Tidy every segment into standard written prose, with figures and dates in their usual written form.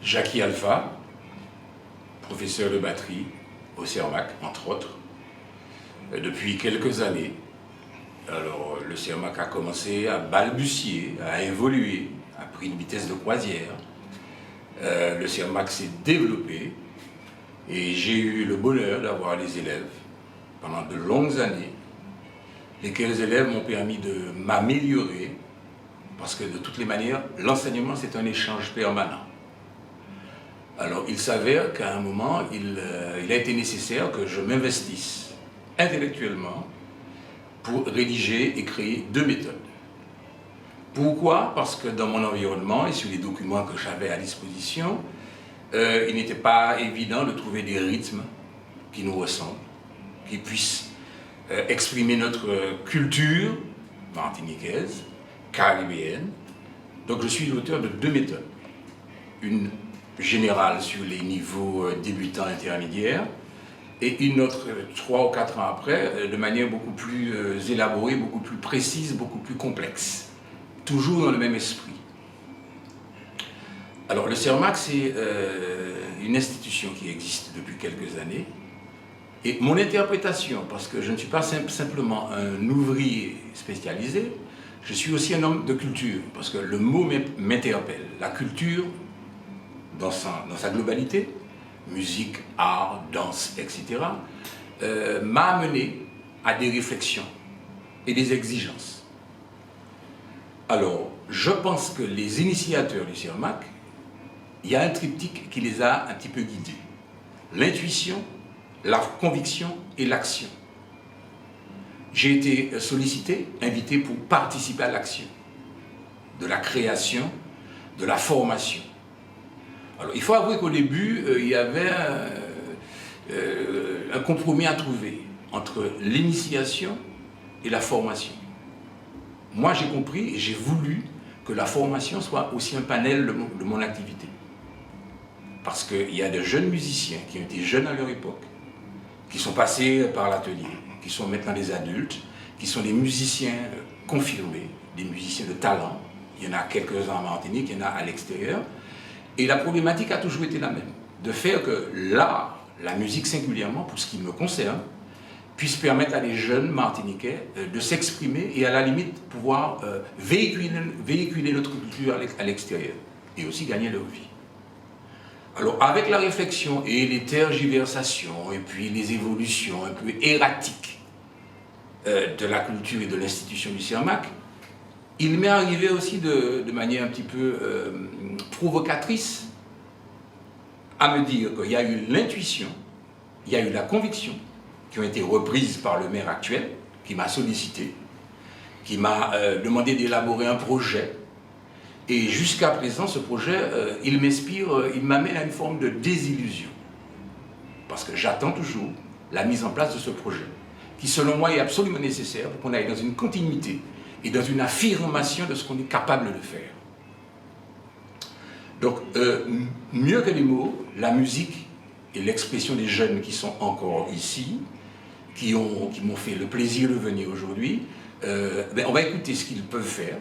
Jackie Alpha, professeur de batterie au CERMAC, entre autres, depuis quelques années. Alors, le CERMAC a commencé à balbutier, à évoluer, a pris une vitesse de croisière. Le CERMAC s'est développé et j'ai eu le bonheur d'avoir les élèves pendant de longues années, lesquels élèves m'ont permis de m'améliorer parce que de toutes les manières, l'enseignement c'est un échange permanent. Alors il s'avère qu'à un moment, il a été nécessaire que je m'investisse intellectuellement pour rédiger et créer 2 méthodes. Pourquoi? Parce que dans mon environnement et sur les documents que j'avais à disposition, il n'était pas évident de trouver des rythmes qui nous ressemblent, qui puissent exprimer notre culture martiniquaise, caribéenne. Donc je suis l'auteur de 2 méthodes. Une générale sur les niveaux débutants intermédiaires et une autre 3 ou 4 ans après de manière beaucoup plus élaborée, beaucoup plus précise, beaucoup plus complexe. Toujours dans le même esprit. Alors le CERMAC c'est une institution qui existe depuis quelques années et mon interprétation, parce que je ne suis pas simplement un ouvrier spécialisé, je suis aussi un homme de culture, parce que le mot m'interpelle. La culture, dans sa globalité, musique, art, danse, etc., m'a amené à des réflexions et des exigences. Alors, je pense que les initiateurs du CERMAC, il y a un triptyque qui les a un petit peu guidés. L'intuition, la conviction et l'action. J'ai été sollicité, invité pour participer à l'action, de la création, de la formation. Alors, il faut avouer qu'au début, il y avait un compromis à trouver entre l'initiation et la formation. Moi, j'ai compris et j'ai voulu que la formation soit aussi un panel de mon activité. Parce qu'il y a de jeunes musiciens qui ont été jeunes à leur époque, qui sont passés par l'atelier, qui sont maintenant des adultes, qui sont des musiciens confirmés, des musiciens de talent. Il y en a quelques-uns en Martinique, il y en a à l'extérieur. Et la problématique a toujours été la même, de faire que l'art, la musique singulièrement, pour ce qui me concerne, puisse permettre à des jeunes martiniquais de s'exprimer et à la limite pouvoir véhiculer notre culture à l'extérieur et aussi gagner leur vie. Alors avec la réflexion et les tergiversations et puis les évolutions un peu erratiques de la culture et de l'institution du CERMAC, il m'est arrivé aussi de manière un petit peu provocatrice à me dire qu'il y a eu l'intuition, il y a eu la conviction qui ont été reprises par le maire actuel, qui m'a sollicité, qui m'a demandé d'élaborer un projet. Et jusqu'à présent, ce projet, il m'inspire, il m'amène à une forme de désillusion. Parce que j'attends toujours la mise en place de ce projet, qui selon moi est absolument nécessaire pour qu'on aille dans une continuité et dans une affirmation de ce qu'on est capable de faire. Donc, mieux que les mots, la musique et l'expression des jeunes qui sont encore ici, qui m'ont fait le plaisir de venir aujourd'hui, on va écouter ce qu'ils peuvent faire.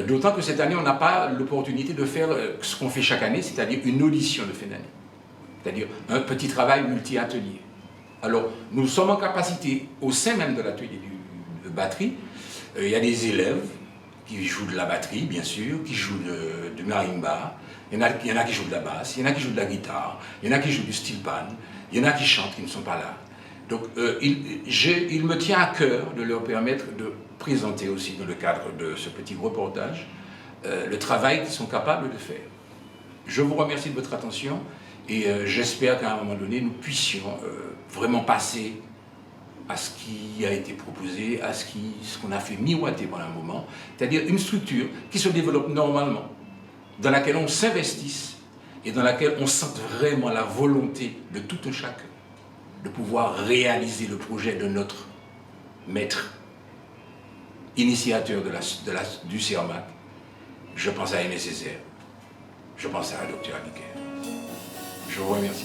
D'autant que cette année, on n'a pas l'opportunité de faire ce qu'on fait chaque année, c'est-à-dire une audition de fin d'année. C'est-à-dire un petit travail multi-atelier. Alors, nous sommes en capacité, au sein même de l'atelier de batterie, il y a des élèves qui jouent de la batterie, bien sûr, qui jouent du marimba, il y en a qui jouent de la basse, il y en a qui jouent de la guitare, il y en a qui jouent du steel pan, il y en a qui chantent, qui ne sont pas là. Donc, il me tient à cœur de leur permettre de présenter aussi, dans le cadre de ce petit reportage, le travail qu'ils sont capables de faire. Je vous remercie de votre attention et j'espère qu'à un moment donné, nous puissions vraiment passer à ce qui a été proposé, à ce qu'on a fait miroiter pendant un moment, c'est-à-dire une structure qui se développe normalement, dans laquelle on s'investisse et dans laquelle on sente vraiment la volonté de tout un chacun de pouvoir réaliser le projet de notre maître, initiateur du CERMAC. Je pense à Aimé Césaire, je pense à la docteur Abiker. Je vous remercie.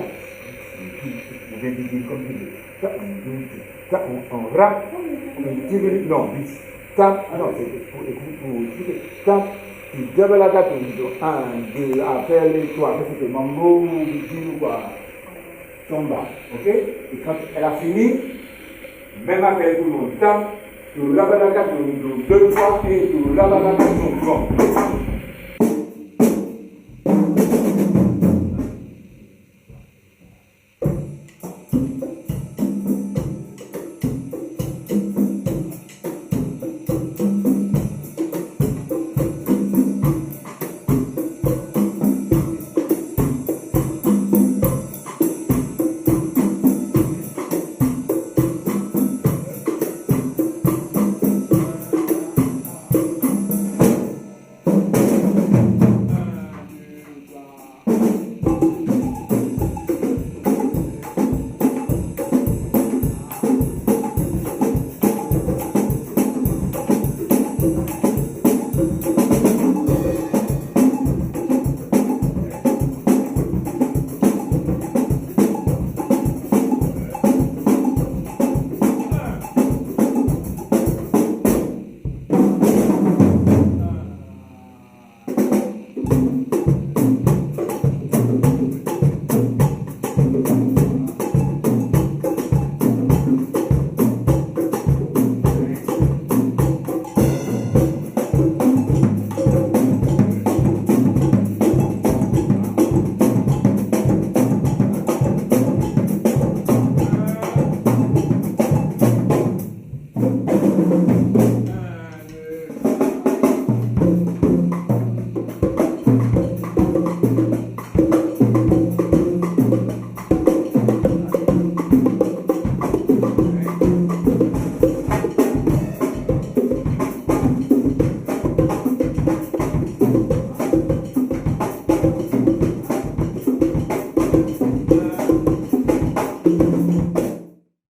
Vous indiquez comme tu veux. Ça, on rappe, on tire, non, bis. Tap, non, c'est pour écouter. Tap, tu double la gâteau, 1, 2, après les 3, après c'était mango, ou quoi, tomba, ok? Et quand elle a fini, même après tout le monde tape, tu double la gâteau, 2 fois, et tu double la gâteau,